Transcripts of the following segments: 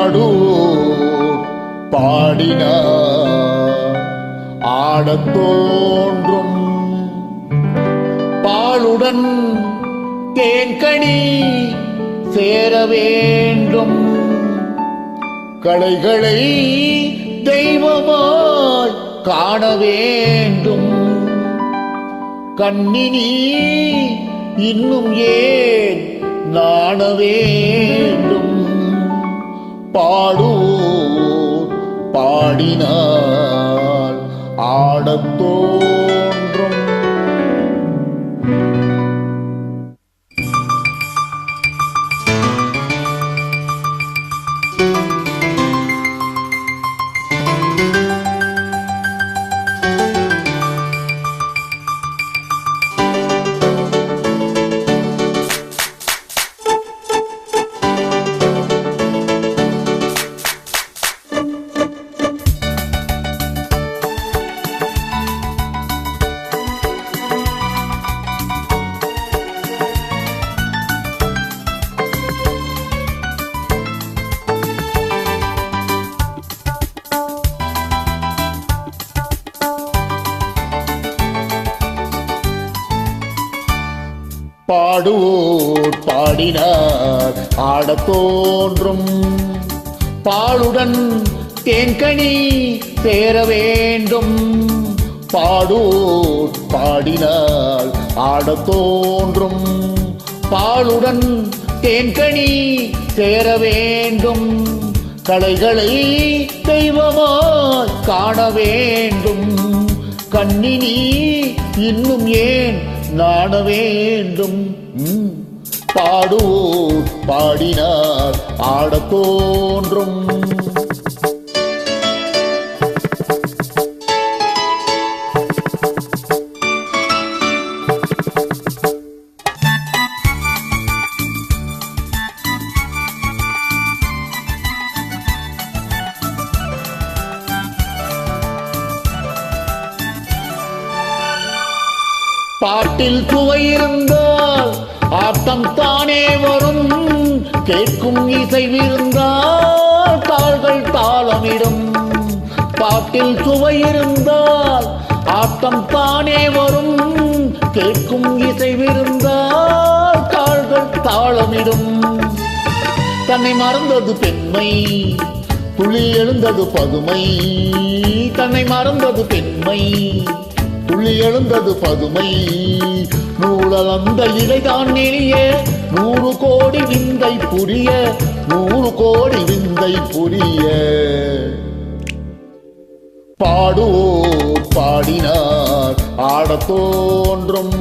பாடுவோர் பாடினார் ஆடத் தோன்றும். பாலுடன் தேன்கனி சேர வேண்டும், களைகளை தெய்வமாய் காண வேண்டும். கண்ணினி இன்னும் ஏன் நாண வேண்டும், பாடுவோர் பாடினால் ஆடத் தோன்றும். பாடுவோர் பாடினார் ஆடத் தோன்றும். பாலுடன் தேன்கனி சேர வேண்டும், பாடுவோர் பாடினால் ஆடத் தோன்றும். பாலுடன் தேன்கனி சேர வேண்டும், களைகளை தெய்வமாய் காண வேண்டும். கண்ணினி இன்னும் ஏன் நாண வேண்டும், பாடுவோர் பாடினார் ஆடத் தோன்றும். பாட்டில் சுவை இருந்தால் ஆட்டம் தானே வரும், கேட்கும் இசைவிருந்தால் கால்கள் தாளமிடும். பாட்டில் சுவை இருந்தால் ஆட்டம் தானே வரும், கேட்கும் இசைவிருந்தால் கால்கள் தாளமிடும். தன்னை மறந்தது பெண்மை, துளி எழுந்தது பதுமை. தன்னை மறந்தது பெண்மை, துள்ளி எழுந்தது பதுமை. நூலந்த இடைதான் நெளிய 100 கோடி விந்தை புரிய, 100 கோடி விந்தை புரிய. பாடுவோர் பாடினார் ஆடத் தோன்றும்.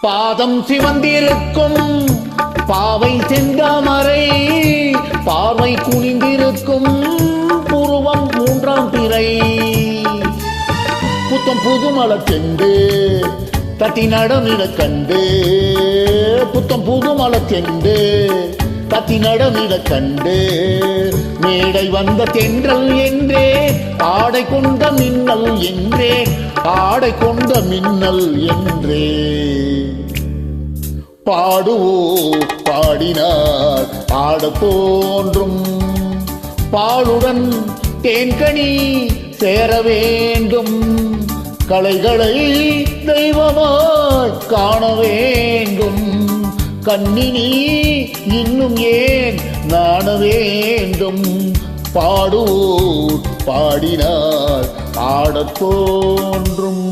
பாதம் சிவந்திருக்கும் பாவை செந்தாமரை, பார்வை குனிந்திருக்கும் புருவம் 3ஆம் பிறை. புத்தம் புது மலச்செண்டு தட்டி நடமிட கண்டு, புத்தம் புது மலச்செண்டு தட்டி நடமிட கண்டு. மேடை வந்த தென்றல் என்றே ஆடை கொண்ட மின்னல் என்றே, ஆடை கொண்ட மின்னல் என்றே. பாடுவோர் பாடினார் ஆடத் தோன்றும். பாலுடன் தேன்கனி சேர வேண்டும், களைகளை தெய்வமாய் காண வேண்டும். கண்ணினி இன்னும் ஏன் நாண வேண்டும், பாடுவோர் பாடினார் ஆடத் தோன்றும்.